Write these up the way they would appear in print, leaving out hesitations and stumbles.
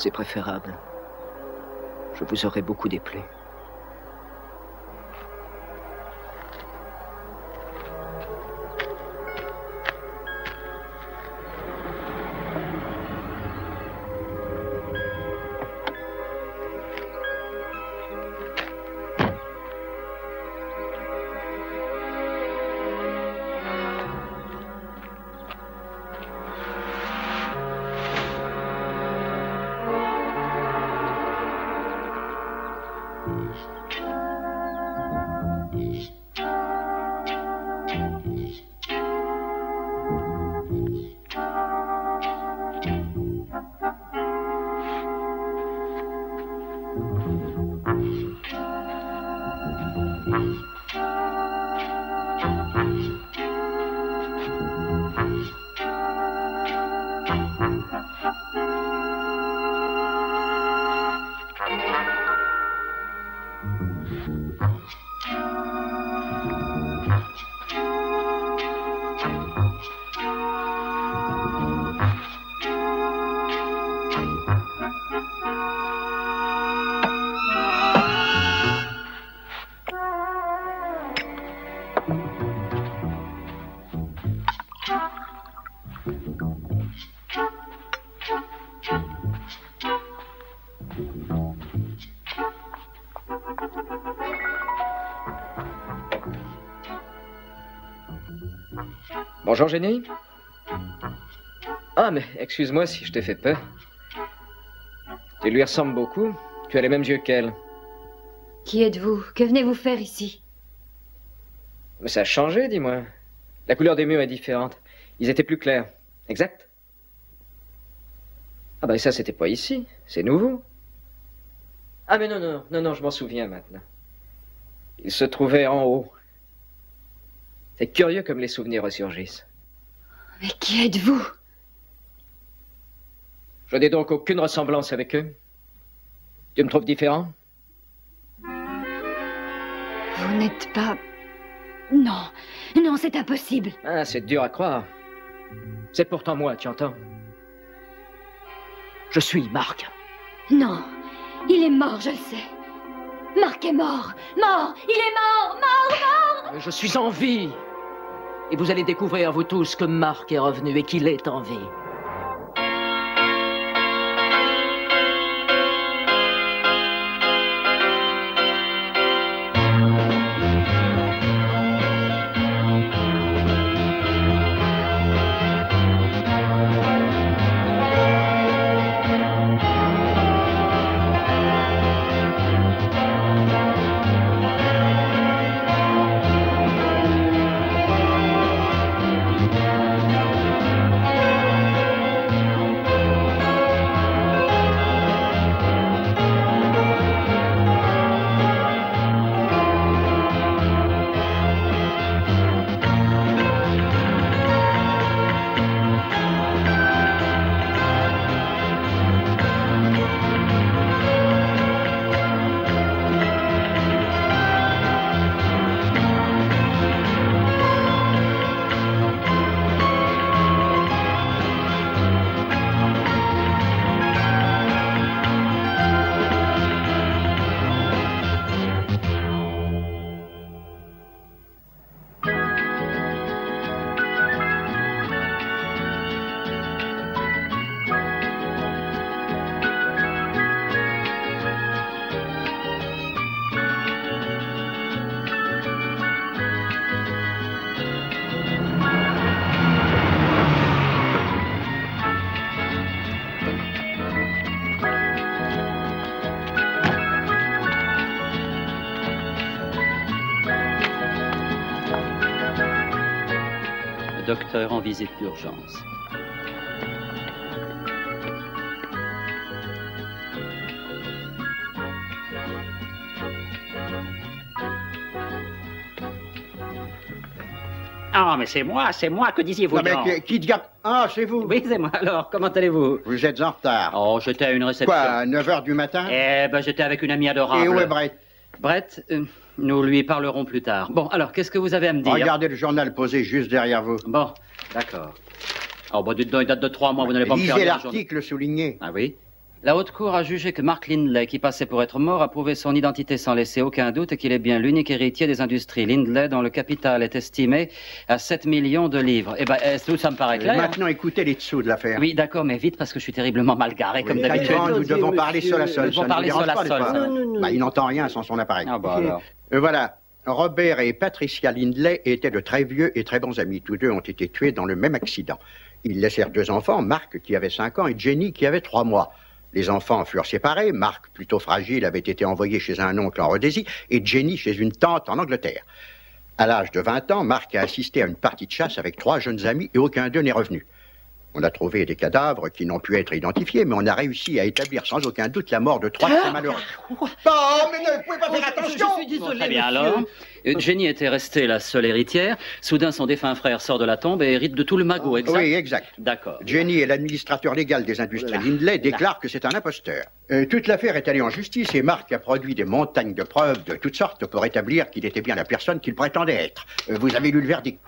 C'est préférable. Je vous aurais beaucoup déplu. Bonjour, Jenny. Ah, mais excuse-moi si je t'ai fait peur. Tu lui ressembles beaucoup. Tu as les mêmes yeux qu'elle. Qui êtes-vous? Que venez-vous faire ici? Mais ça a changé, dis-moi. La couleur des murs est différente. Ils étaient plus clairs. Exact? Ah ben ça, c'était pas ici. C'est nouveau. Ah mais non, je m'en souviens maintenant. Il se trouvait en haut. C'est curieux comme les souvenirs ressurgissent. Mais qui êtes-vous? Je n'ai donc aucune ressemblance avec eux. Tu me trouves différent? Vous n'êtes pas... Non, c'est impossible. Ah, c'est dur à croire. C'est pourtant moi, tu entends? Je suis Marc. Non, il est mort, je le sais. Marc est mort. Mort, il est mort. Mais je suis en vie. Et vous allez découvrir, vous tous, que Marc est revenu et qu'il est en vie. Docteur en visite d'urgence. Ah, mais c'est moi, que disiez-vous? Non, mais qui diable... Ah, c'est vous? Oui, c'est moi. Alors, comment allez-vous? Vous êtes en retard. Oh, j'étais à une réception. Quoi, à 9h du matin? Eh ben, j'étais avec une amie adorable. Et où est Brett? Brett, nous lui parlerons plus tard. Bon, alors, qu'est-ce que vous avez à me dire? Regardez le journal posé juste derrière vous. Bon, d'accord. Oh, bah, dites donc, il date de 3 mois, vous n'allez pas me faire... Lisez l'article souligné. Ah oui? La haute cour a jugé que Mark Lindley, qui passait pour être mort, a prouvé son identité sans laisser aucun doute et qu'il est bien l'unique héritier des industries Lindley dont le capital est estimé à 7 millions de livres. Eh ben, tout ça me paraît clair. Maintenant, écoutez les dessous de l'affaire. Oui, d'accord, mais vite parce que je suis terriblement mal garé, comme d'habitude. Calgrande, nous devons parler seul à seul. Nous devons Ça ne parler vous dérange seul à pas, seul, n'est-ce ça. pas? Bah, il n'entend rien sans son appareil. Ah bah alors. Voilà. Robert et Patricia Lindley étaient de très vieux et très bons amis. Tous deux ont été tués dans le même accident. Ils laissèrent 2 enfants, Mark qui avait 5 ans et Jenny qui avait 3 mois. Les enfants furent séparés. Mark, plutôt fragile, avait été envoyé chez un oncle en Rhodésie et Jenny chez une tante en Angleterre. À l'âge de 20 ans, Mark a assisté à une partie de chasse avec 3 jeunes amis et aucun d'eux n'est revenu. On a trouvé des cadavres qui n'ont pu être identifiés, mais on a réussi à établir sans aucun doute la mort de 3 de ces malheureux. Oh, mais ne pouvez pas faire attention! Je suis désolé, très bien, alors. Jenny était restée la seule héritière. Soudain, son défunt frère sort de la tombe et hérite de tout le magot, exact? Oui, exact. D'accord. Jenny et l'administrateur légal des industries Lindley déclarent que c'est un imposteur. Toute l'affaire est allée en justice et Mark a produit des montagnes de preuves de toutes sortes pour établir qu'il était bien la personne qu'il prétendait être. Vous avez lu le verdict?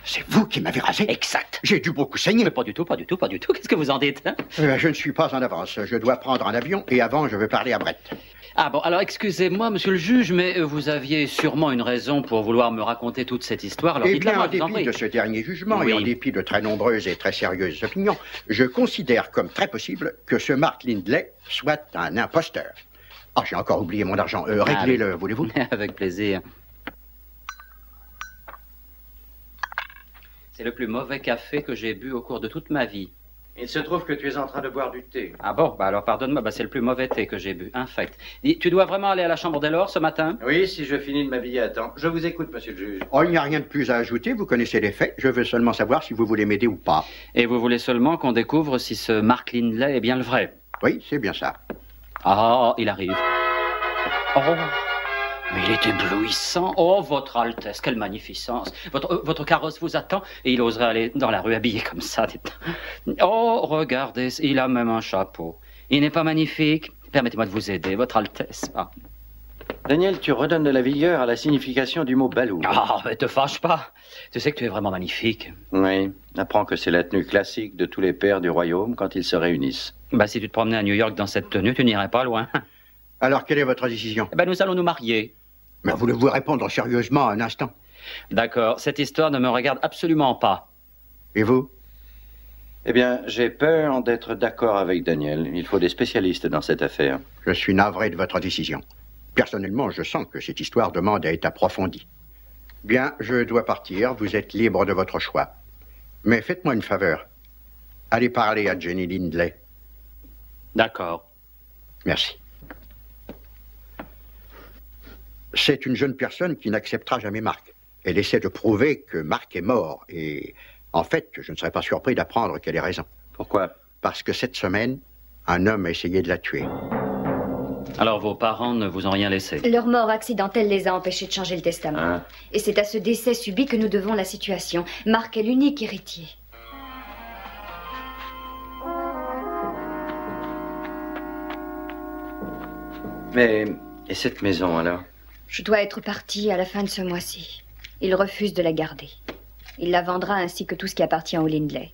C'est vous qui m'avez rasé? Exact. J'ai dû beaucoup saigner. Mais pas du tout, pas du tout, pas du tout. Qu'est-ce que vous en dites, hein? Je ne suis pas en avance. Je dois prendre un avion et avant, je veux parler à Brett. Ah bon, alors excusez-moi, monsieur le juge, mais vous aviez sûrement une raison pour vouloir me raconter toute cette histoire. Alors Eh dites-la bien, moi, en je vous en dépit prie. de ce dernier jugement Oui. et en dépit de très nombreuses et très sérieuses opinions, je considère comme très possible que ce Mark Lindley soit un imposteur. Ah, j'ai encore oublié mon argent. Réglez-le, voulez-vous? Avec plaisir. C'est le plus mauvais café que j'ai bu au cours de toute ma vie. Il se trouve que tu es en train de boire du thé. Ah bon, bah alors pardonne-moi, bah c'est le plus mauvais thé que j'ai bu, infect. Dis, tu dois vraiment aller à la chambre d'Elor ce matin? Oui, si je finis de m'habiller à temps. Je vous écoute, monsieur le juge. Oh, il n'y a rien de plus à ajouter. Vous connaissez les faits. Je veux seulement savoir si vous voulez m'aider ou pas. Et vous voulez seulement qu'on découvre si ce Mark Lindley est bien le vrai? Oui, c'est bien ça. Ah, il arrive. Oh, mais il est éblouissant. Oh, votre Altesse, quelle magnificence. Votre carrosse vous attend et il oserait aller dans la rue habillé comme ça. Oh, regardez, il a même un chapeau. Il n'est pas magnifique? Permettez-moi de vous aider, votre Altesse. Ah. Daniel, tu redonnes de la vigueur à la signification du mot balou. Ah, mais te fâche pas. Tu sais que tu es vraiment magnifique. Oui, apprends que c'est la tenue classique de tous les pères du royaume quand ils se réunissent. Bah, si tu te promenais à New York dans cette tenue, tu n'irais pas loin. Alors, quelle est votre décision? Eh ben, nous allons nous marier. Mais voulez-vous répondre sérieusement un instant? D'accord, cette histoire ne me regarde absolument pas. Et vous? Eh bien, j'ai peur d'être d'accord avec Daniel. Il faut des spécialistes dans cette affaire. Je suis navré de votre décision. Personnellement, je sens que cette histoire demande à être approfondie. Bien, je dois partir. Vous êtes libre de votre choix. Mais faites-moi une faveur. Allez parler à Jenny Lindley. D'accord. Merci. C'est une jeune personne qui n'acceptera jamais Mark. Elle essaie de prouver que Mark est mort. Et en fait, je ne serais pas surpris d'apprendre qu'elle ait raison. Pourquoi? Parce que cette semaine, un homme a essayé de la tuer. Alors vos parents ne vous ont rien laissé? Leur mort accidentelle les a empêchés de changer le testament. Hein? Et c'est à ce décès subit que nous devons la situation. Mark est l'unique héritier. Mais, et cette maison alors? Je dois être partie à la fin de ce mois-ci. Il refuse de la garder. Il la vendra ainsi que tout ce qui appartient au Lindley.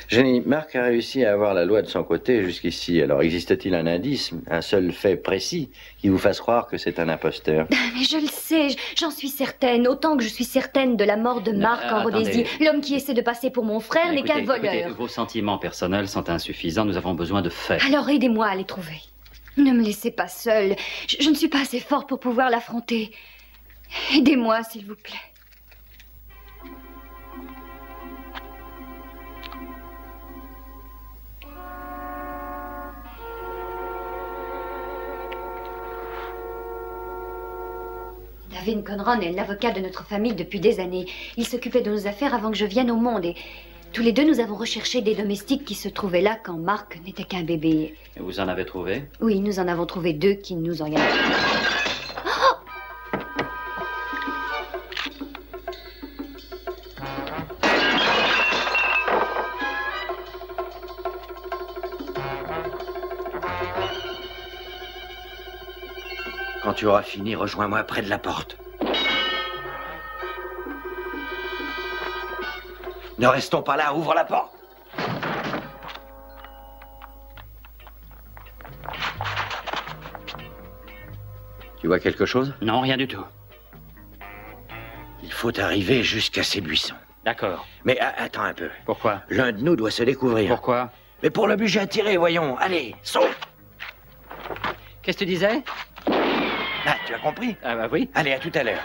Jenny, Mark a réussi à avoir la loi de son côté jusqu'ici. Alors, existe-t-il un indice, un seul fait précis, qui vous fasse croire que c'est un imposteur? Mais je le sais, j'en suis certaine. Autant que je suis certaine de la mort de Mark en Rhodésie. L'homme qui essaie de passer pour mon frère n'est qu'un voleur. Écoutez, vos sentiments personnels sont insuffisants. Nous avons besoin de faits. Alors aidez-moi à les trouver. Ne me laissez pas seule. Je ne suis pas assez forte pour pouvoir l'affronter. Aidez-moi, s'il vous plaît. David Conron est l'avocat de notre famille depuis des années. Il s'occupait de nos affaires avant que je vienne au monde et tous les deux nous avons recherché des domestiques qui se trouvaient là quand Mark n'était qu'un bébé. Et vous en avez trouvé? Oui, nous en avons trouvé 2 qui ne nous ont rien dit. Oh! Quand tu auras fini, rejoins-moi près de la porte. Ne restons pas là, ouvre la porte. Tu vois quelque chose? Non, rien du tout. Il faut arriver jusqu'à ces buissons. D'accord. Mais attends un peu. Pourquoi? L'un de nous doit se découvrir. Pourquoi? Mais pour le budget à tirer, voyons. Allez, saute. Qu'est-ce que tu disais? Ah, tu as compris? Ah bah oui. Allez, à tout à l'heure.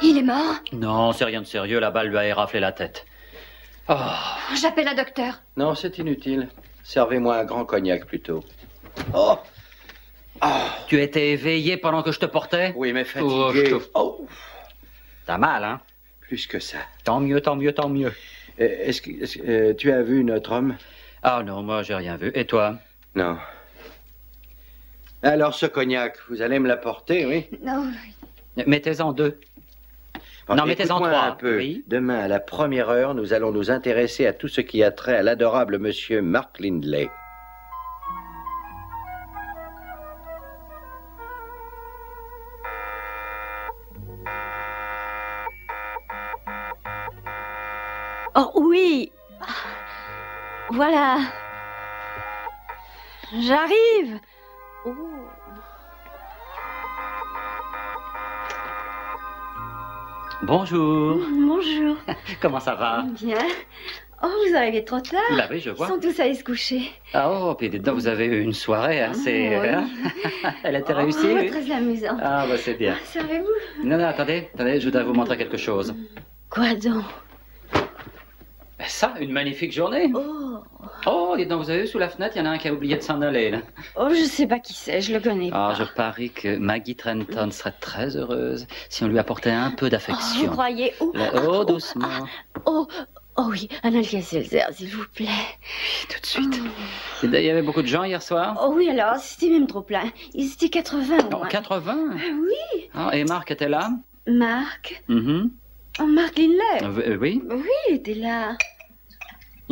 Il est mort? Non, c'est rien de sérieux. La balle lui a éraflé la tête. Oh. J'appelle un docteur. Non, c'est inutile. Servez-moi un grand cognac plutôt. Oh! Tu étais éveillé pendant que je te portais? Oui, mais fatigué. Oh, je te- Oh! T'as mal, hein? Plus que ça. Tant mieux, tant mieux, tant mieux. Est-ce que tu as vu notre homme? Ah non, moi j'ai rien vu. Et toi? Non. Alors ce cognac, vous allez me l'apporter, oui? Non. Mettez-en 2. Bon, Non, mettez-en écoute-moi 3. un peu. Oui. Demain, à la première heure, nous allons nous intéresser à tout ce qui a trait à l'adorable monsieur Mark Lindley. Oh oui. Voilà. J'arrive. Oh. Bonjour. Bonjour. Comment ça va? Bien. Oh, vous arrivez trop tard. Bah oui, je Ils vois. sont tous allés se coucher. Ah oh, puis dites donc, vous avez eu une soirée assez... Oui. hein? Elle a été Oh, réussie, oui? très amusant. Ah bah c'est bien. Servez-vous. Non, non, attendez, je voudrais vous montrer quelque chose. Quoi donc? Ben ça, une magnifique journée. Oh. Oh, dites donc, vous avez vu sous la fenêtre, il y en a un qui a oublié de s'en aller, là. Oh, je sais pas qui c'est, je le connais Ah, pas. je parie que Maggie Trenton serait très heureuse si on lui apportait un peu Oh, vous d'affection. croyez? Oh, Oh, doucement. oh, oh oui, un Alka-Seltzer, s'il vous plaît. Tout de suite. Et il y avait beaucoup de gens hier soir? Oh oui, alors, c'était même trop plein. Ils étaient 80 au Non, moins. 80? Oui. Ah, et Marc était là? Marc? Mhm. Oh, Mark Lindley. Oui. Oui, il était là.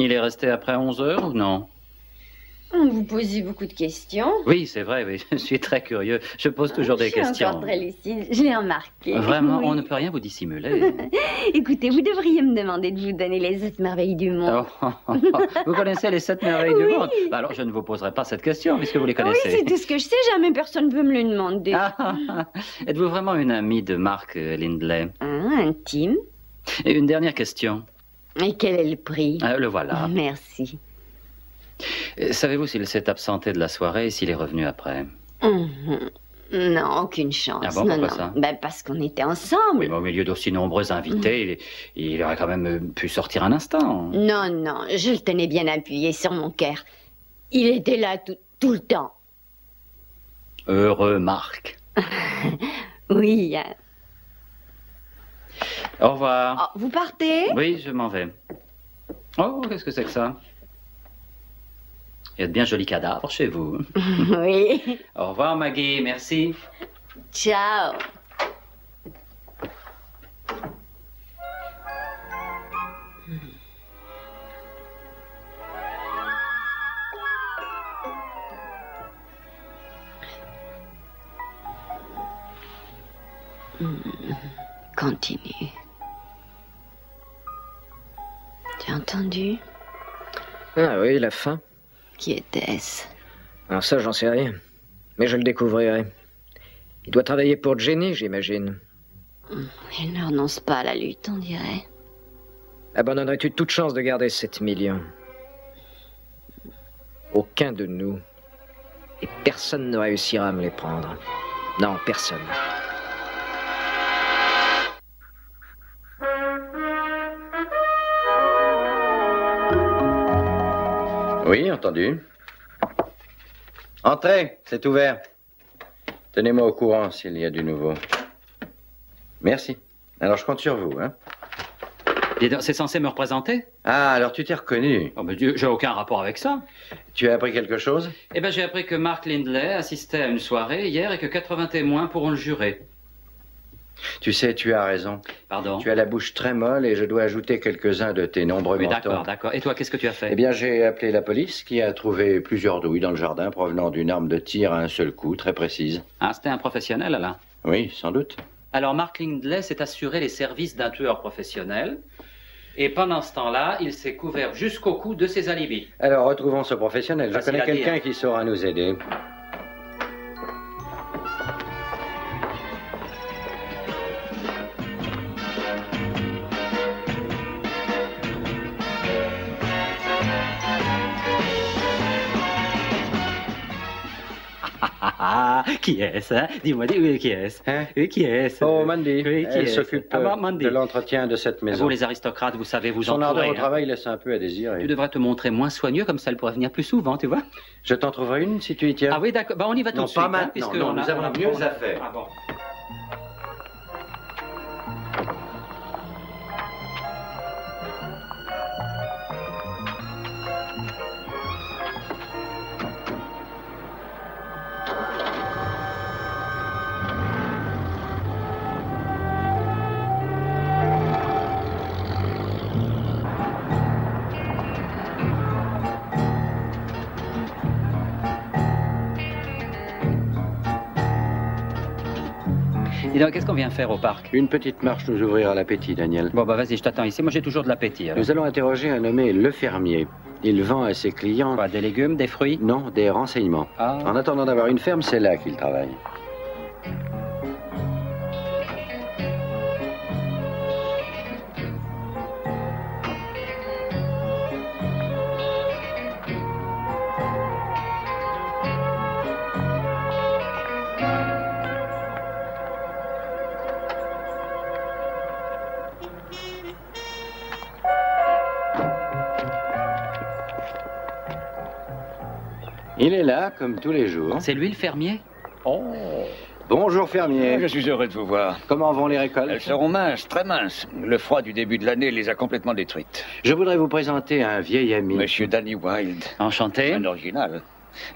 Il est resté après 11 heures ou non? Vous posez beaucoup de questions. Oui, c'est vrai, oui. Je suis très curieux. Je pose toujours des Je suis questions. encore très lucide, je l'ai remarqué. Vraiment, Oui. on ne peut rien vous dissimuler. Écoutez, vous devriez me demander de vous donner les 7 merveilles du monde. Oh, vous connaissez les 7 merveilles du Oui. monde? Bah alors, je ne vous poserai pas cette question, puisque vous les Oui, connaissez. c'est tout ce que je sais, jamais personne ne veut me le demander. Êtes-vous vraiment une amie de Mark Lindley? Intime. Et une dernière question. Et quel est le prix? Le voilà. Merci. Savez-vous s'il s'est absenté de la soirée et s'il est revenu après? Non, aucune chance. Ah bon, non, pourquoi non. ça? Ben, parce qu'on était ensemble. Oui, mais au milieu d'aussi nombreux invités, il aurait quand même pu sortir un instant. Non, non, je le tenais bien appuyé sur mon cœur. Il était là tout le temps. Heureux Marc. Oui. Au revoir. Oh, vous partez? Oui, je m'en vais. Oh, qu'est-ce que c'est que ça? Il y a de bien jolis cadavres chez vous. Oui. Au revoir, Maggie. Merci. Ciao. Continue. Tu as entendu? Ah oui, la fin. Qui était-ce? Alors ça, j'en sais rien. Mais je le découvrirai. Il doit travailler pour Jenny, j'imagine. Il ne renonce pas à la lutte, on dirait. Abandonnerais-tu toute chance de garder 7 millions? Aucun de nous. Et personne ne réussira à me les prendre. Non, personne. Oui, entendu. Entrez, c'est ouvert. Tenez-moi au courant s'il y a du nouveau. Merci. Alors, je compte sur vous, hein. C'est censé me représenter? Ah, alors tu t'es reconnu. Oh, mais Dieu, j'ai aucun rapport avec ça. Tu as appris quelque chose? Eh bien, j'ai appris que Mark Lindley assistait à une soirée hier et que 80 témoins pourront le jurer. Tu sais, tu as raison. Pardon? Tu as la bouche très molle et je dois ajouter quelques-uns de tes nombreux Oui, mentons. d'accord, d'accord. Et toi, qu'est-ce que tu as fait? Eh bien, j'ai appelé la police qui a trouvé plusieurs douilles dans le jardin provenant d'une arme de tir à un seul coup, très précise. Ah, c'était un professionnel, là? Oui, sans doute. Alors, Mark Lindley s'est assuré les services d'un tueur professionnel. Et pendant ce temps-là, il s'est couvert jusqu'au cou de ses alibis. Alors, retrouvons ce professionnel. Je Facile connais à dire. quelqu'un qui saura nous aider. Qui est-ce, hein? Dis-moi, oui, qui est-ce? Hein? Oui, qui est-ce? Oh, Mandy. Oui, qui Elle est-ce? s'occupe Ah, Mandy. de l'entretien de cette maison. Vous, les aristocrates, vous savez vous Son ardeur entourer. au travail laisse un peu à désirer. Tu devrais te montrer moins soigneux, comme ça elle pourrait venir plus souvent, tu vois? Je t'en trouverai une si tu y tiens. Ah oui, d'accord. Bah, on y va tout Non, de suite. pas maintenant. Non, nous avons mieux à faire. Ah bon. Dis donc, qu'est-ce qu'on vient faire au parc? Une petite marche nous ouvrira l'appétit, Daniel. Bon, bah vas-y, je t'attends ici. Moi, j'ai toujours de l'appétit. alors. Nous allons interroger un nommé Le Fermier. Il vend à ses clients... Quoi, des légumes, des fruits? Non, des renseignements. Ah. En attendant d'avoir une ferme, c'est là qu'il travaille. Il est là, comme tous les jours. C'est lui le fermier? Oh, Bonjour, fermier. je suis heureux de vous voir. Comment vont les récoltes? Elles seront minces, très minces. Le froid du début de l'année les a complètement détruites. Je voudrais vous présenter un vieil ami. Monsieur Danny Wilde, Enchanté. un original.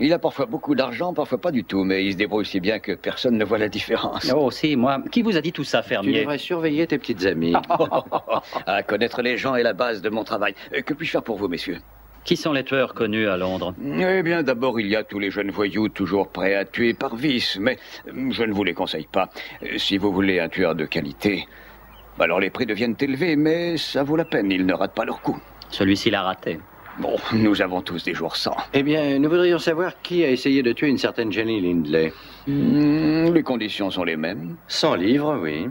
Il a parfois beaucoup d'argent, parfois pas du tout, mais il se débrouille si bien que personne ne voit la différence. Oh, si, moi. Qui vous a dit tout ça, Tu fermier? devrais surveiller tes petites amies. À connaître les gens est la base de mon travail. Que puis-je faire pour vous, messieurs? Qui sont les tueurs connus à Londres? Eh bien, d'abord, il y a tous les jeunes voyous toujours prêts à tuer par vice, mais je ne vous les conseille pas. Si vous voulez un tueur de qualité, alors les prix deviennent élevés, mais ça vaut la peine, ils ne ratent pas leur coup. Celui-ci l'a raté. Bon, nous avons tous des jours sans. Eh bien, nous voudrions savoir qui a essayé de tuer une certaine Jenny Lindley. Les conditions sont les mêmes. 100 livres, oui.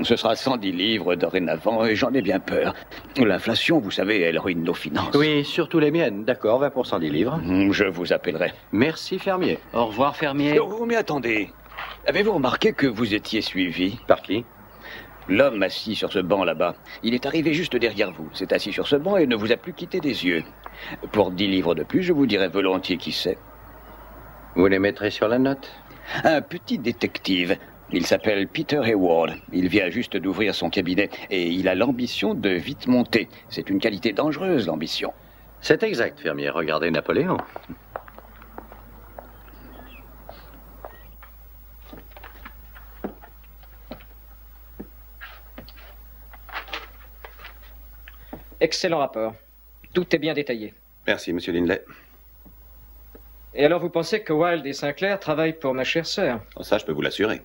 Ce sera 110 livres dorénavant, et j'en ai bien peur. L'inflation, vous savez, elle ruine nos finances. Oui, surtout les miennes. D'accord, 20% des livres. Je vous appellerai. Merci, fermier. Au revoir, fermier. Oh, mais attendez. Avez-vous remarqué que vous étiez suivi? Par qui? L'homme assis sur ce banc là-bas, il est arrivé juste derrière vous. S'est assis sur ce banc et ne vous a plus quitté des yeux. Pour 10 livres de plus, je vous dirai volontiers qui c'est. Vous les mettrez sur la note? Un petit détective. Il s'appelle Peter Hayward. Il vient juste d'ouvrir son cabinet et il a l'ambition de vite monter. C'est une qualité dangereuse, l'ambition. C'est exact, fermier. Regardez Napoléon. Excellent rapport. Tout est bien détaillé. Merci, monsieur Lindley. Et alors, vous pensez que Wilde et Sinclair travaillent pour ma chère sœur? Ça, je peux vous l'assurer.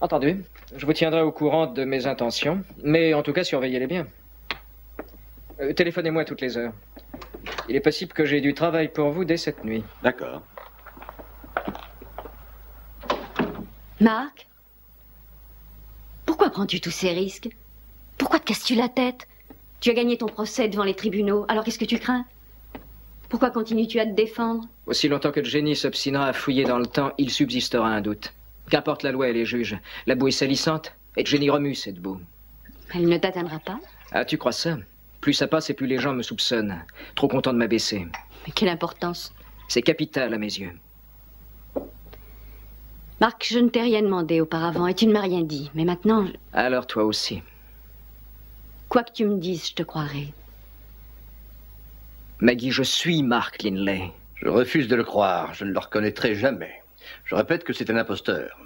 Entendu. Je vous tiendrai au courant de mes intentions, mais en tout cas, surveillez-les bien. Téléphonez-moi toutes les heures. Il est possible que j'ai du travail pour vous dès cette nuit. D'accord. Marc? Pourquoi prends-tu tous ces risques? Pourquoi te casses-tu la tête? Tu as gagné ton procès devant les tribunaux, alors qu'est-ce que tu crains? Pourquoi continues-tu à te défendre? Aussi longtemps que Jenny s'obstinera à fouiller dans le temps, il subsistera un doute. Qu'importe la loi et les juges, la boue est salissante et Jenny remue cette boue. Elle ne t'atteindra pas? Ah, tu crois ça? Plus ça passe et plus les gens me soupçonnent. Trop content de m'abaisser. Mais quelle importance? C'est capital à mes yeux. Marc, je ne t'ai rien demandé auparavant et tu ne m'as rien dit. Mais maintenant... Alors toi aussi. Quoi que tu me dises, je te croirai. Maggie, je suis Mark Lindley. Je refuse de le croire. Je ne le reconnaîtrai jamais. Je répète que c'est un imposteur.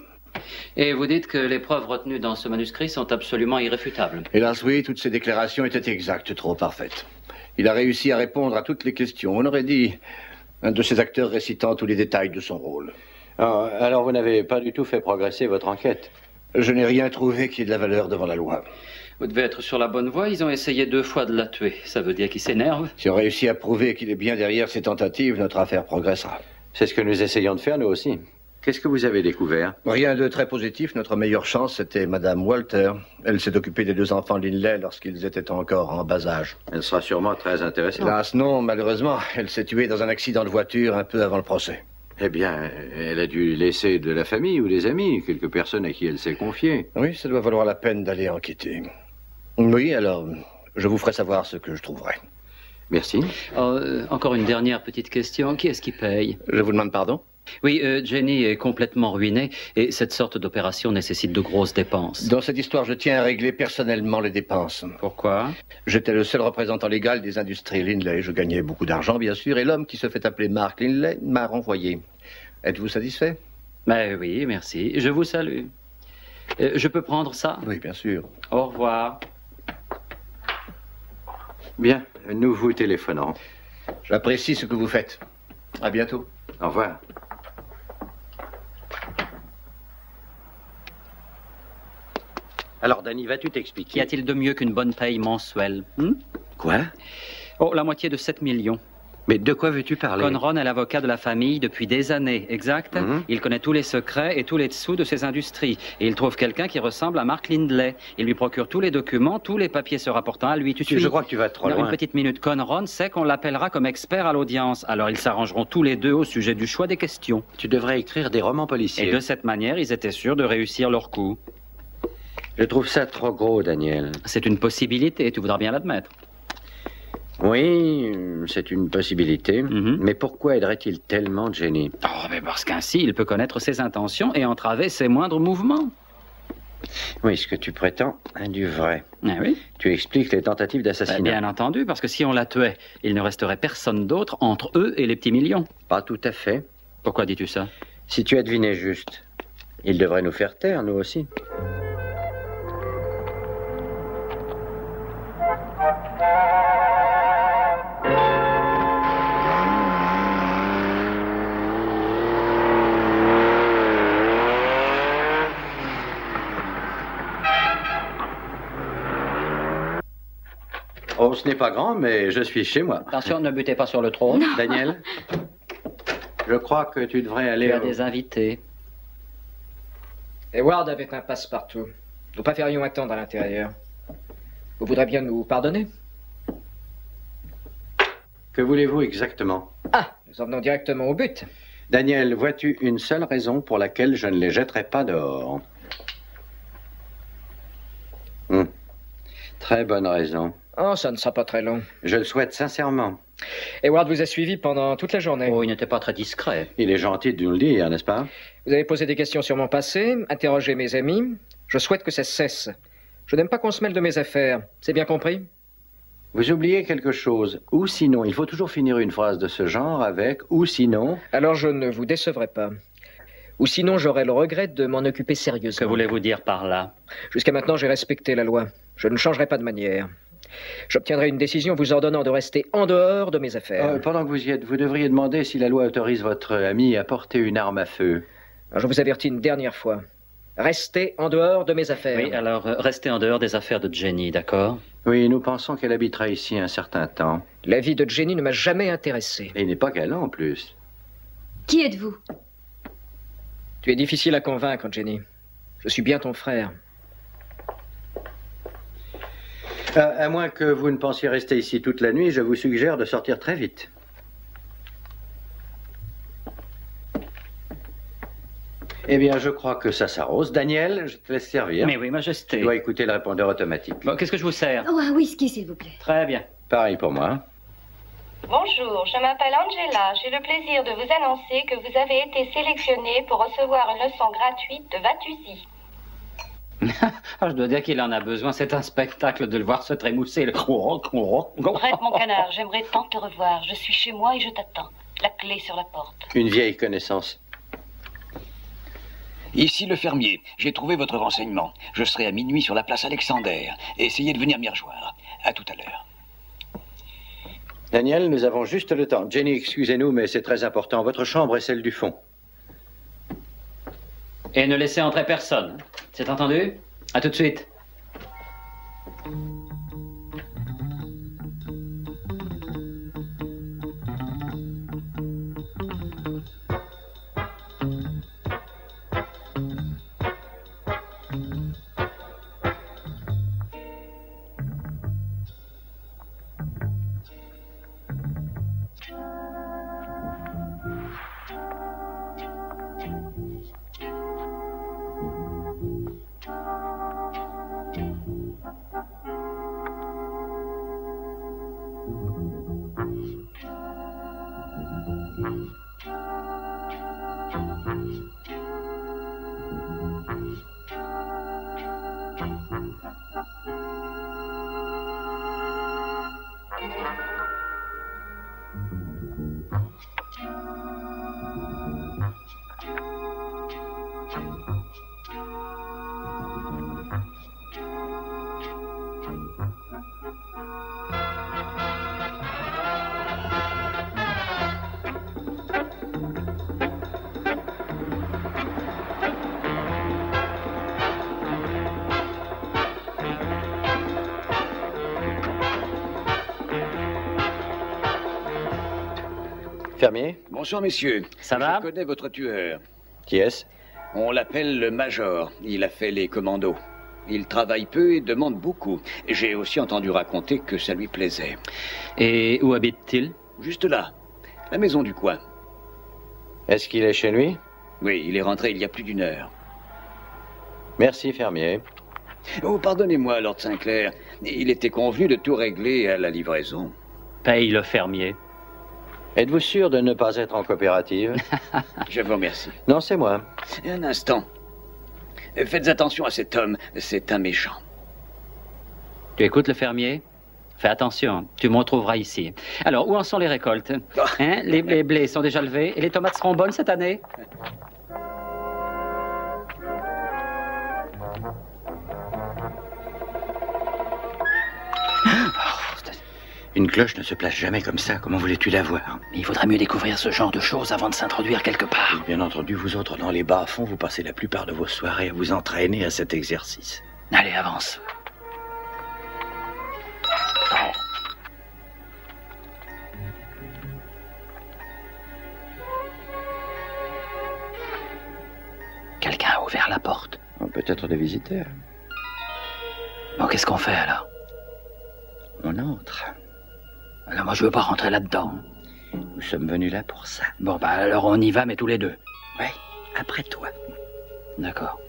Et vous dites que les preuves retenues dans ce manuscrit sont absolument irréfutables. Hélas, oui, toutes ces déclarations étaient exactes, trop parfaites. Il a réussi à répondre à toutes les questions. On aurait dit un de ces acteurs récitant tous les détails de son rôle. Ah, alors vous n'avez pas du tout fait progresser votre enquête? Je n'ai rien trouvé qui ait de la valeur devant la loi. Vous devez être sur la bonne voie. Ils ont essayé 2 fois de la tuer. Ça veut dire qu'ils s'énervent. Si on réussit à prouver qu'il est bien derrière ces tentatives, notre affaire progressera. C'est ce que nous essayons de faire, nous aussi. Qu'est-ce que vous avez découvert? Rien de très positif. Notre meilleure chance, c'était Madame Walter. Elle s'est occupée des 2 enfants Lindley lorsqu'ils étaient encore en bas âge. Elle sera sûrement très intéressante. Hélas, non, malheureusement. Elle s'est tuée dans un accident de voiture un peu avant le procès. Eh bien, elle a dû laisser de la famille ou des amis, quelques personnes à qui elle s'est confiée. Oui, ça doit valoir la peine d'aller enquêter. Oui, alors, je vous ferai savoir ce que je trouverai. Merci. Encore une dernière petite question. Qui est-ce qui paye? Je vous demande pardon? Oui, Jenny est complètement ruinée et cette sorte d'opération nécessite de grosses dépenses. Dans cette histoire, je tiens à régler personnellement les dépenses. Pourquoi? J'étais le seul représentant légal des industries Lindley. Je gagnais beaucoup d'argent, bien sûr, et l'homme qui se fait appeler Mark Lindley m'a renvoyé. Êtes-vous satisfait? Oui, merci. Je vous salue. Je peux prendre ça? Oui, bien sûr. Au revoir. Bien, nous vous téléphonons. J'apprécie ce que vous faites. À bientôt. Au revoir. Alors, Danny, vas-tu t'expliquer? Qu'y a-t-il de mieux qu'une bonne paye mensuelle? Quoi? Oh, la moitié de 7 millions. Mais de quoi veux-tu parler? Conron est l'avocat de la famille depuis des années, exact. Il connaît tous les secrets et tous les dessous de ses industries. Et il trouve quelqu'un qui ressemble à Mark Lindley. Il lui procure tous les documents, tous les papiers se rapportant à lui. Je crois que tu vas trop loin. Une petite minute. Conron sait qu'on l'appellera comme expert à l'audience. Alors ils s'arrangeront tous les deux au sujet du choix des questions. Tu devrais écrire des romans policiers. Et de cette manière, ils étaient sûrs de réussir leur coup. Je trouve ça trop gros, Daniel. C'est une possibilité, tu voudras bien l'admettre. Oui, c'est une possibilité. Mais pourquoi aiderait-il tellement Jenny? Oh, mais parce qu'ainsi, il peut connaître ses intentions et entraver ses moindres mouvements. Oui, ce que tu prétends a du vrai. Ah oui? Tu expliques les tentatives d'assassinat. Bien entendu, parce que si on la tuait, il ne resterait personne d'autre entre eux et les petits millions. Pas tout à fait. Pourquoi dis-tu ça? Si tu as deviné juste, il devrait nous faire taire, nous aussi. Oh, ce n'est pas grand, mais je suis chez moi. Attention, ne butez pas sur le trône. Non. Daniel, je crois que tu devrais aller... Tu as des invités. Edward avait un passe-partout. Nous préférions attendre à l'intérieur. Vous voudrez bien nous pardonner? Que voulez-vous exactement? Ah, nous en venons directement au but. Daniel, vois-tu une seule raison pour laquelle je ne les jetterai pas dehors? Très bonne raison. Oh, ça ne sera pas très long. Je le souhaite sincèrement. Edward vous a suivi pendant toute la journée. Oh, il n'était pas très discret. Il est gentil de nous le dire, n'est-ce pas? Vous avez posé des questions sur mon passé, interrogé mes amis. Je souhaite que ça cesse. Je n'aime pas qu'on se mêle de mes affaires. C'est bien compris? Vous oubliez quelque chose. Ou sinon, il faut toujours finir une phrase de ce genre avec « ou sinon ». Alors je ne vous décevrai pas. Ou sinon, j'aurai le regret de m'en occuper sérieusement. Que voulez-vous dire par là? Jusqu'à maintenant, j'ai respecté la loi. Je ne changerai pas de manière. J'obtiendrai une décision vous ordonnant de rester en dehors de mes affaires. Pendant que vous y êtes, vous devriez demander si la loi autorise votre ami à porter une arme à feu. Alors, je vous avertis une dernière fois. Restez en dehors de mes affaires. Oui, alors restez en dehors des affaires de Jenny, d'accord? Oui, nous pensons qu'elle habitera ici un certain temps. La vie de Jenny ne m'a jamais intéressé. Et il n'est pas galant en plus. Qui êtes-vous? Tu es difficile à convaincre, Jenny. Je suis bien ton frère. À moins que vous ne pensiez rester ici toute la nuit, je vous suggère de sortir très vite. Eh bien, je crois que ça s'arrose. Daniel, je te laisse servir. Mais oui, Majesté. Tu dois écouter le répondeur automatique. Bon, qu'est-ce que je vous sers? Oh, un whisky, s'il vous plaît. Très bien. Pareil pour moi. Bonjour, je m'appelle Angela. J'ai le plaisir de vous annoncer que vous avez été sélectionnée pour recevoir une leçon gratuite de Vatusi. Ah, je dois dire qu'il en a besoin. C'est un spectacle de le voir se trémousser. Arrête mon canard, j'aimerais tant te revoir. Je suis chez moi et je t'attends. La clé sur la porte. Une vieille connaissance. Ici le fermier. J'ai trouvé votre renseignement. Je serai à minuit sur la place Alexander. Essayez de venir m'y rejoindre. À tout à l'heure. Daniel, nous avons juste le temps. Jenny, excusez-nous, mais c'est très important. Votre chambre est celle du fond. Et ne laissez entrer personne. C'est entendu? À tout de suite. Fermier? Bonsoir, messieurs. Ça va? Je connais votre tueur. Qui est-ce? On l'appelle le Major. Il a fait les commandos. Il travaille peu et demande beaucoup. J'ai aussi entendu raconter que ça lui plaisait. Et où habite-t-il? Juste là. La maison du coin. Est-ce qu'il est chez lui? Oui, il est rentré il y a plus d'1 heure. Merci, fermier. Oh, pardonnez-moi, Lord Sinclair. Il était convenu de tout régler à la livraison. Paye le fermier. Êtes-vous sûr de ne pas être en coopérative? Je vous remercie. Non, c'est moi. Un instant. Faites attention à cet homme. C'est un méchant. Tu écoutes le fermier? Fais attention, tu me retrouveras ici. Alors, où en sont les récoltes? Hein? Les blés sont déjà levés et les tomates seront bonnes cette année? Une cloche ne se place jamais comme ça. Comment voulais-tu la voir? Mais il vaudrait mieux découvrir ce genre de choses avant de s'introduire quelque part. Bien entendu, vous autres, dans les bas-fonds, vous passez la plupart de vos soirées à vous entraîner à cet exercice. Allez, avance. Quelqu'un a ouvert la porte. Peut-être des visiteurs. Bon, qu'est-ce qu'on fait alors? On entre. Alors moi, je veux pas rentrer là-dedans. Nous sommes venus là pour ça. Bon, bah alors on y va, mais tous les deux. Ouais, après toi. D'accord.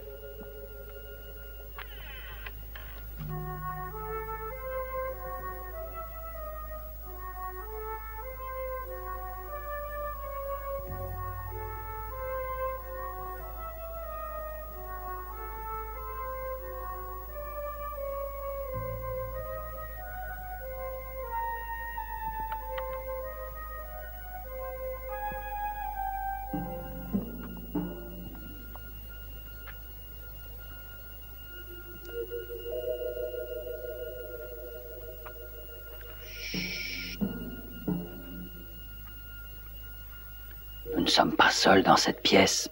Nous ne sommes pas seuls dans cette pièce.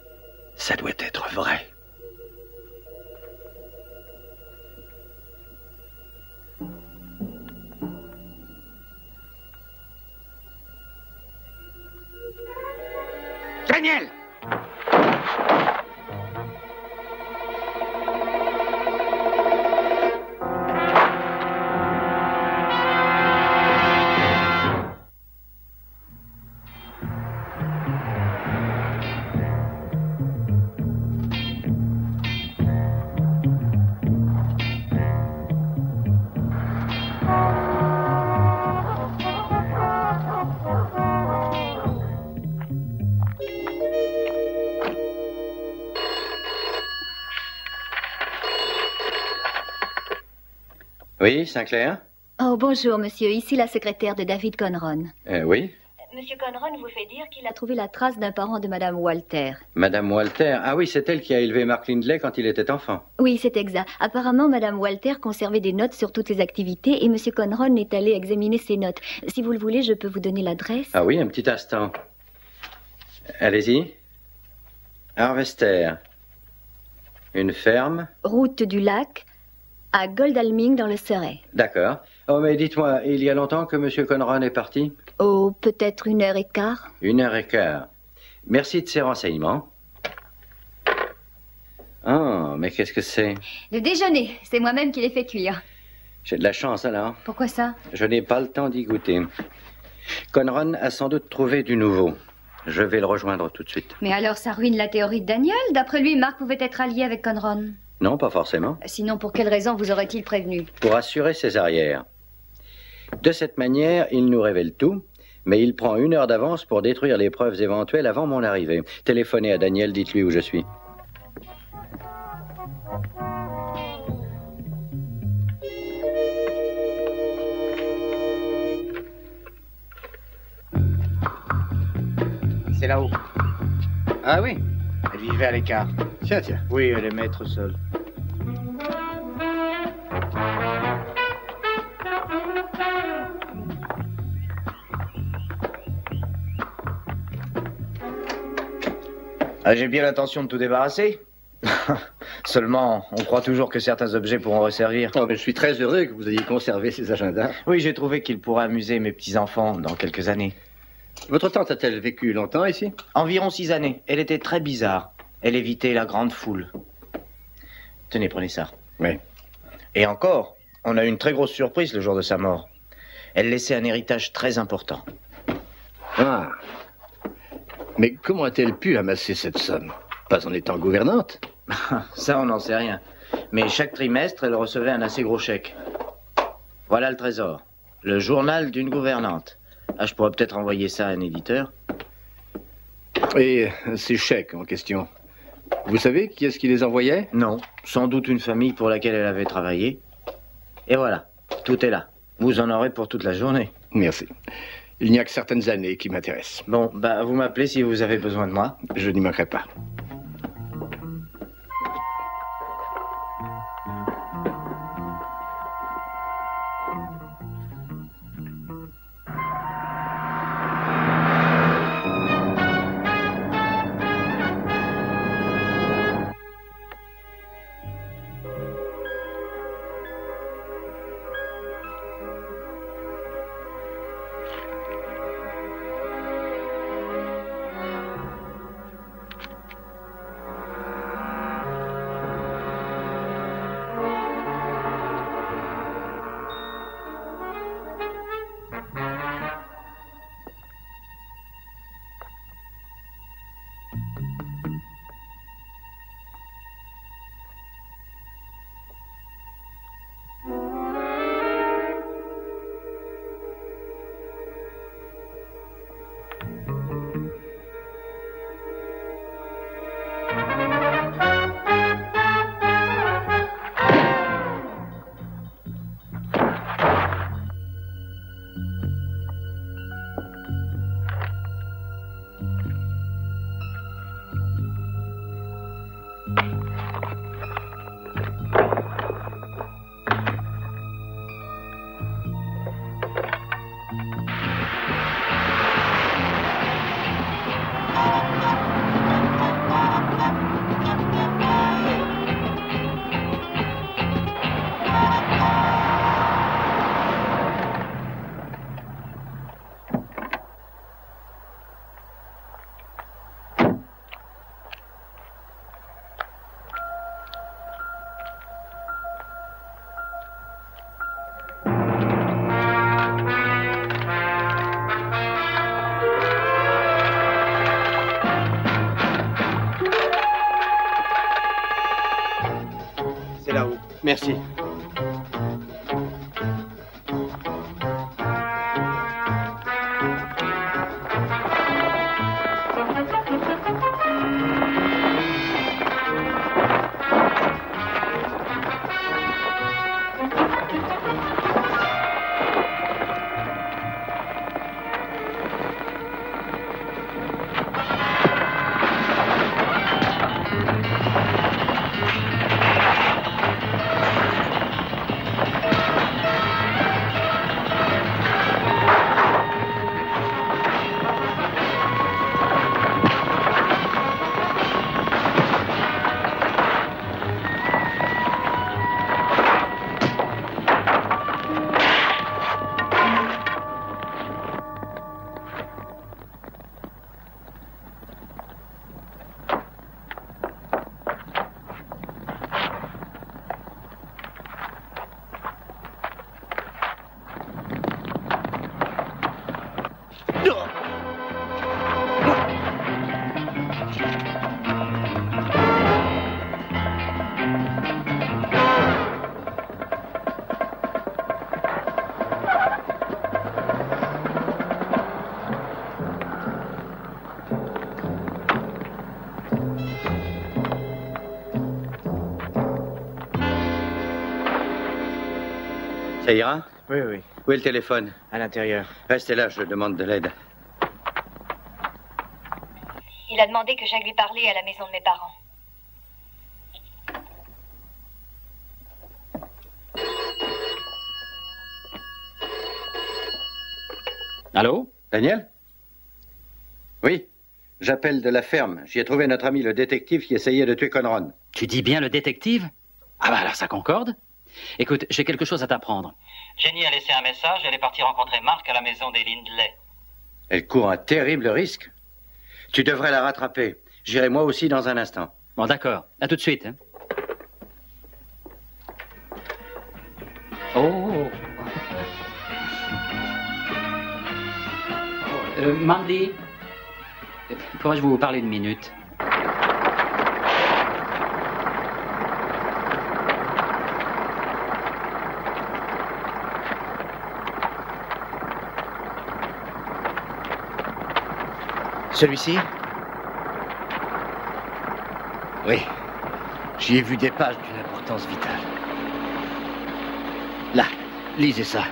Ça doit être vrai. Daniel! Oui, Sinclair? Oh, bonjour, monsieur. Ici la secrétaire de David Conron. Oui. Monsieur Conron vous fait dire qu'il a trouvé la trace d'un parent de Madame Walter. Madame Walter? Ah oui, c'est elle qui a élevé Mark Lindley quand il était enfant. Oui, c'est exact. Apparemment, Madame Walter conservait des notes sur toutes ses activités et monsieur Conron est allé examiner ses notes. Si vous le voulez, je peux vous donner l'adresse. Ah oui, un petit instant. Allez-y. Harvester. Une ferme. Route du lac, à Godalming dans le Surrey. D'accord. Oh, mais dites-moi, il y a longtemps que monsieur Conron est parti? Oh, peut-être 1h15. 1h15. Merci de ces renseignements. Oh, mais qu'est-ce que c'est? Le déjeuner, c'est moi-même qui l'ai fait cuire. J'ai de la chance alors. Pourquoi ça? Je n'ai pas le temps d'y goûter. Conron a sans doute trouvé du nouveau. Je vais le rejoindre tout de suite. Mais alors ça ruine la théorie de Daniel. D'après lui, Mark pouvait être allié avec Conron. Non, pas forcément. Sinon, pour quelle raison vous aurait-il prévenu? Pour assurer ses arrières. De cette manière, il nous révèle tout, mais il prend 1 heure d'avance pour détruire les preuves éventuelles avant mon arrivée. Téléphonez à Daniel, dites-lui où je suis. C'est là-haut. Ah oui? Elle vivait à l'écart. Tiens. Oui, elle est maître seule. J'ai bien l'intention de tout débarrasser. Seulement, on croit toujours que certains objets pourront resservir. Oh, mais je suis très heureux que vous ayez conservé ces agendas. Oui, j'ai trouvé qu'ils pourraient amuser mes petits-enfants dans quelques années. Votre tante a-t-elle vécu longtemps ici? Environ 6 années. Elle était très bizarre. Elle évitait la grande foule. Tenez, prenez ça. Oui. Et encore, on a eu une très grosse surprise le jour de sa mort. Elle laissait un héritage très important. Ah. Mais comment a-t-elle pu amasser cette somme? Pas en étant gouvernante? Ça, on n'en sait rien. Mais chaque trimestre, elle recevait un assez gros chèque. Voilà le trésor. Le journal d'une gouvernante. Ah, je pourrais peut-être envoyer ça à un éditeur. Et ces chèques en question, vous savez qui est-ce qui les envoyait? Non, sans doute une famille pour laquelle elle avait travaillé. Et voilà, tout est là. Vous en aurez pour toute la journée. Merci. Il n'y a que certaines années qui m'intéressent. Bon, bah vous m'appelez si vous avez besoin de moi. Je n'y manquerai pas. Merci. Ça ira? Oui, oui. Où est le téléphone? À l'intérieur. Restez là, je demande de l'aide. Il a demandé que j'aille lui parler à la maison de mes parents. Allô? Daniel? Oui, j'appelle de la ferme. J'y ai trouvé notre ami le détective qui essayait de tuer Conron. Tu dis bien le détective? Ah bah alors ça concorde. Écoute, j'ai quelque chose à t'apprendre. Jenny a laissé un message, elle est partie rencontrer Mark à la maison des Lindley. Elle court un terrible risque. Tu devrais la rattraper. J'irai moi aussi dans un instant. Bon, d'accord. À tout de suite. Hein. Oh. Mandy, pourrais-je vous parler une minute? Celui-ci? Oui. J'y ai vu des pages d'une importance vitale. Là, lisez ça.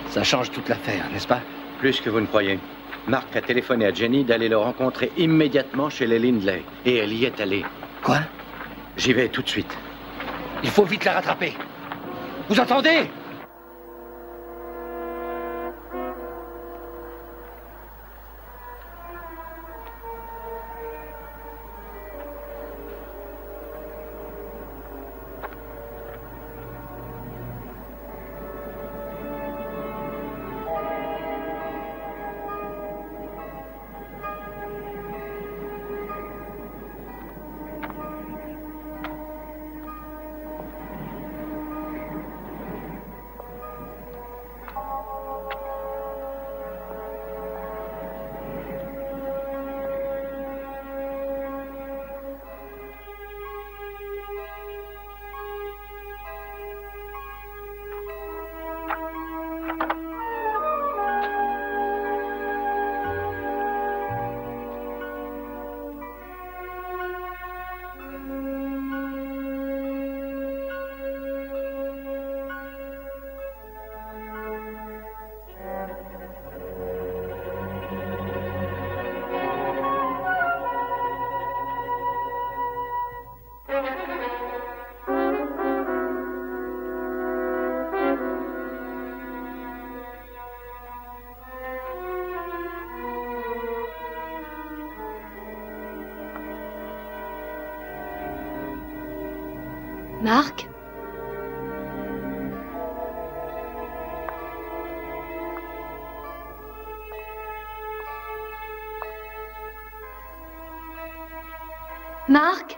Ça change toute l'affaire, n'est-ce pas? Plus que vous ne croyez. Mark a téléphoné à Jenny d'aller le rencontrer immédiatement chez les Lindley. Et elle y est allée. Quoi? J'y vais tout de suite. Il faut vite la rattraper. Vous entendez? Mark? Mark?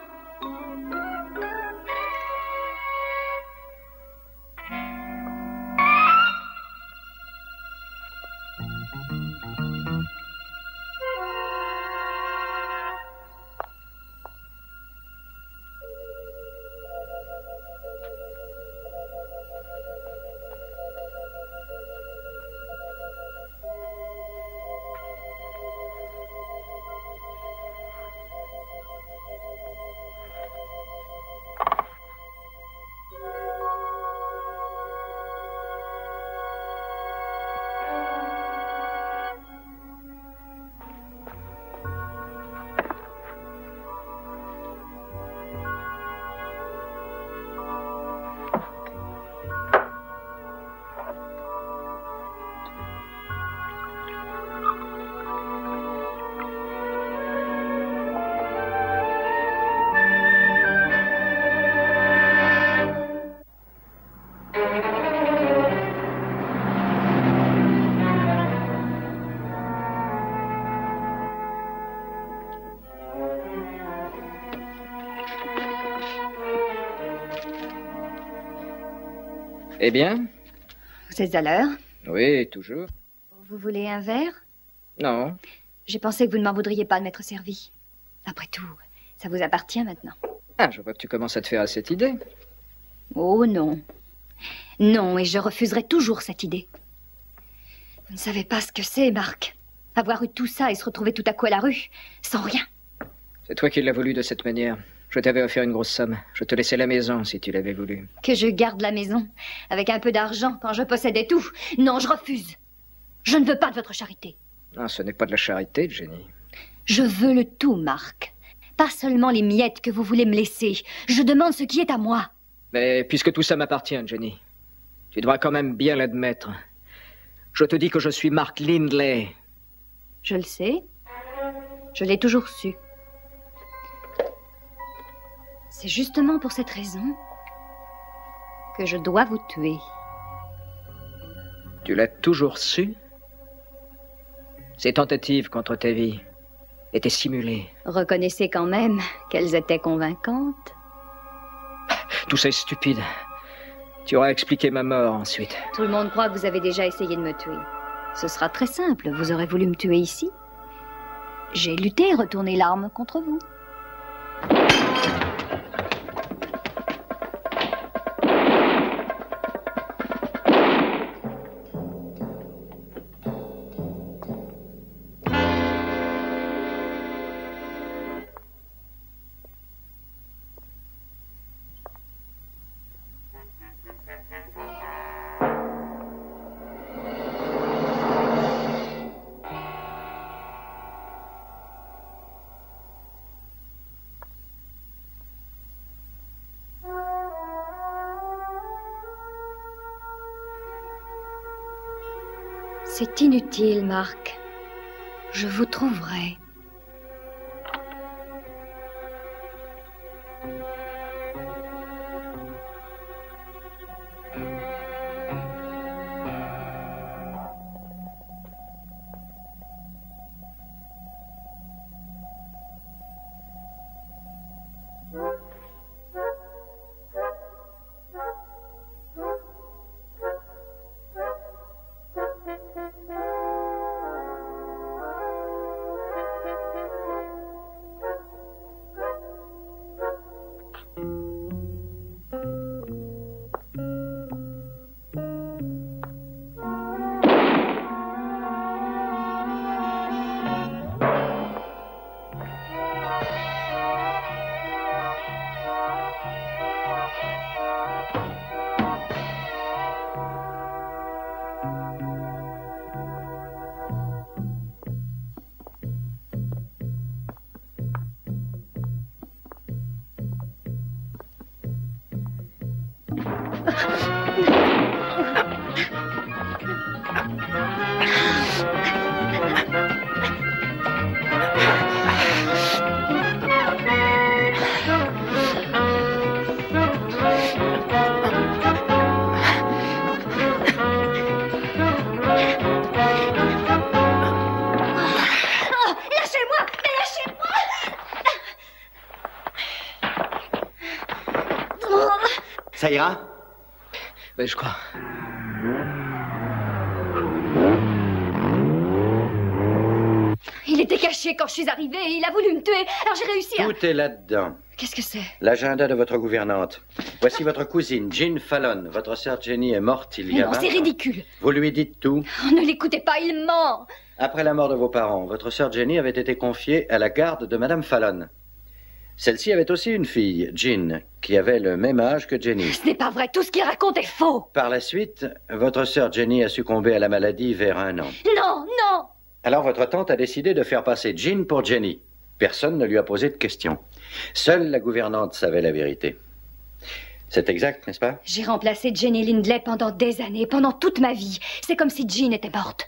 Eh bien? Vous êtes à l'heure? Oui, toujours. Vous voulez un verre? Non. J'ai pensé que vous ne m'en voudriez pas de m'être servi. Après tout, ça vous appartient maintenant. Ah, je vois que tu commences à te faire à cette idée. Oh non. Non, et je refuserai toujours cette idée. Vous ne savez pas ce que c'est, Mark. Avoir eu tout ça et se retrouver tout à coup à la rue, sans rien. C'est toi qui l'as voulu de cette manière. Je t'avais offert une grosse somme. Je te laissais la maison si tu l'avais voulu. Que je garde la maison, avec un peu d'argent, quand je possédais tout. Non, je refuse. Je ne veux pas de votre charité. Non, ce n'est pas de la charité, Jenny. Je veux le tout, Marc. Pas seulement les miettes que vous voulez me laisser. Je demande ce qui est à moi. Mais puisque tout ça m'appartient, Jenny, tu devras quand même bien l'admettre. Je te dis que je suis Mark Lindley. Je le sais. Je l'ai toujours su. C'est justement pour cette raison que je dois vous tuer. Tu l'as toujours su? Ces tentatives contre ta vie étaient simulées. Reconnaissez quand même qu'elles étaient convaincantes. Tout ça est stupide. Tu auras expliqué ma mort ensuite. Tout le monde croit que vous avez déjà essayé de me tuer. Ce sera très simple. Vous aurez voulu me tuer ici. J'ai lutté et retourné l'arme contre vous. C'est inutile, Marc. Je vous trouverai. Ça ira? Oui, je crois. Il était caché quand je suis arrivée et il a voulu me tuer. Alors j'ai réussi à... Tout est là-dedans. Qu'est-ce que c'est? L'agenda de votre gouvernante. Voici votre cousine, Jean Fallon. Votre sœur Jenny est morte il y a 20 ans. C'est ridicule. Vous lui dites tout? Oh, ne l'écoutez pas, il ment. Après la mort de vos parents, votre sœur Jenny avait été confiée à la garde de Madame Fallon. Celle-ci avait aussi une fille, Jean, qui avait le même âge que Jenny. Ce n'est pas vrai, tout ce qu'il raconte est faux. Par la suite, votre sœur Jenny a succombé à la maladie vers 1 an. Non, non. Alors votre tante a décidé de faire passer Jean pour Jenny. Personne ne lui a posé de questions. Seule la gouvernante savait la vérité. C'est exact, n'est-ce pas? J'ai remplacé Jenny Lindley pendant des années, pendant toute ma vie. C'est comme si Jean était morte.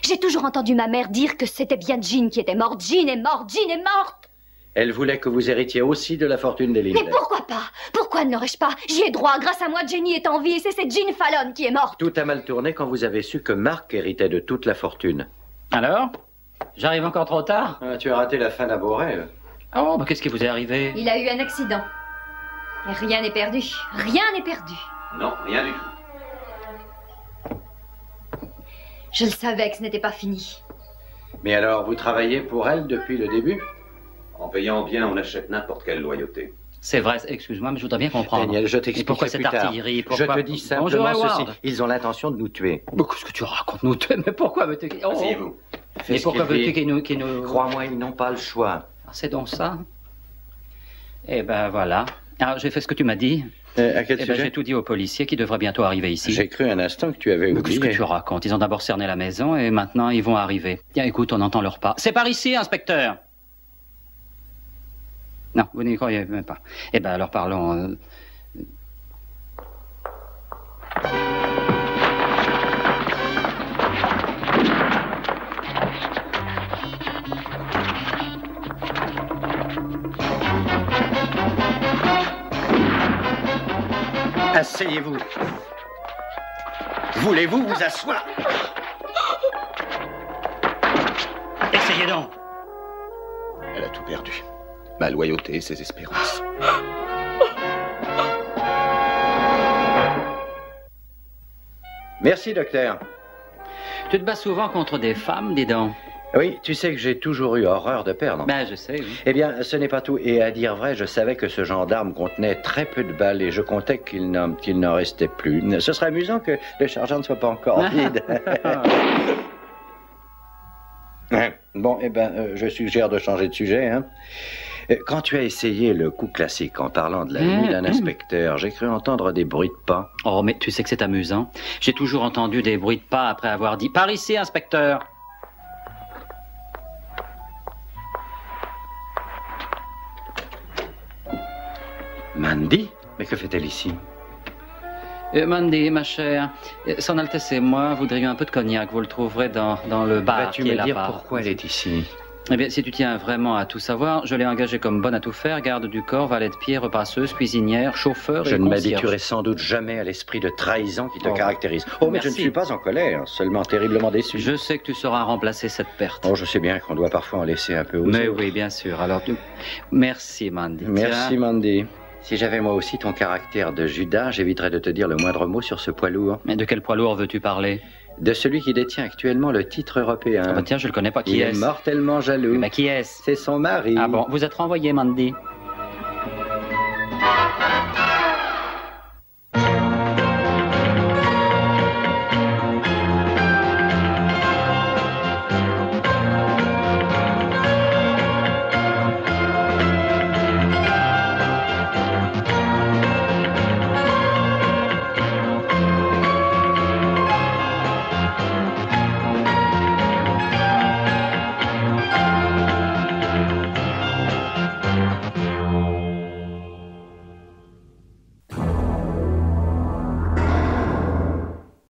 J'ai toujours entendu ma mère dire que c'était bien Jean qui était morte. Jean est morte, Jean est morte. Elle voulait que vous héritiez aussi de la fortune des Lindley. Mais pourquoi pas? Pourquoi ne l'aurais-je pas? J'y ai droit. Grâce à moi, Jenny est en vie et c'est cette Jean Fallon qui est morte. Tout a mal tourné quand vous avez su que Mark héritait de toute la fortune. Alors? J'arrive encore trop tard? Tu as raté la fin d'un beau rêve. Oh, mais qu'est-ce qui vous est arrivé? Il a eu un accident. Et rien n'est perdu. Rien n'est perdu. Non, rien du tout. Je le savais que ce n'était pas fini. Mais alors, vous travaillez pour elle depuis le début? En payant bien, on achète n'importe quelle loyauté. C'est vrai, excuse-moi, mais je voudrais bien comprendre. Daniel, je t'explique pourquoi cette plus tard. artillerie? Pourquoi... Je te dis simplement ceci. Ils ont l'intention de nous tuer. Mais qu'est-ce que tu racontes, nous tuer? Mais pourquoi veux-tu... Oh. Asseyez-vous. Mais pourquoi veux-tu qu'ils nous... Crois-moi, ils n'ont pas le choix. C'est donc ça? Eh ben voilà. Alors, j'ai fait ce que tu m'as dit. À quel sujet? J'ai tout dit aux policiers qui devraient bientôt arriver ici. J'ai cru un instant que tu avais oublié. Qu'est-ce que tu racontes? Ils ont d'abord cerné la maison et maintenant ils vont arriver. Tiens, écoute, on entend leur pas. C'est par ici, inspecteur! Non, vous n'y croyez même pas. Eh ben alors parlons... Asseyez-vous. Voulez-vous vous asseoir? Essayez donc. Elle a tout perdu. Ma loyauté, ses espérances. Merci, docteur. Tu te bats souvent contre des femmes, dis donc. Oui, tu sais que j'ai toujours eu horreur de perdre. Ben, je sais, oui. Eh bien, ce n'est pas tout. Et à dire vrai, je savais que ce gendarme contenait très peu de balles et je comptais qu'il n'en restait plus. Ce serait amusant que le chargeur ne soit pas encore vide. Bon, eh bien, je suggère de changer de sujet, hein. Quand tu as essayé le coup classique en parlant de la nuit d'un inspecteur, j'ai cru entendre des bruits de pas. Oh, mais tu sais que c'est amusant. J'ai toujours entendu des bruits de pas après avoir dit « Par ici, inspecteur !» Mandy? Mais que fait-elle ici? Mandy, ma chère, Son Altesse et moi voudrions un peu de cognac. Vous le trouverez dans le bar Vas-tu qui est me dire là-bas. pourquoi elle est ici? Eh bien, si tu tiens vraiment à tout savoir, je l'ai engagée comme bonne à tout faire, garde du corps, valet de pied, repasseuse, cuisinière, chauffeur et Je ne concierge. m'habituerai sans doute jamais à l'esprit de trahison qui te caractérise. Oh, mais je ne merci. suis pas en colère, seulement terriblement déçu. Je sais que tu sauras remplacer cette perte. Oh, je sais bien qu'on doit parfois en laisser un peu aux Mais autres. oui, bien sûr. Alors, merci, Mandy. Merci, Tiens. Mandy. Si j'avais moi aussi ton caractère de Judas, j'éviterais de te dire le moindre mot sur ce poids lourd. Mais de quel poids lourd veux-tu parler? De celui qui détient actuellement le titre européen. Ah bah tiens, je le connais pas. Qui Il est-ce? est mortellement jaloux. Mais qui est-ce? C'est son mari. Ah bon, vous êtes renvoyé, Mandy.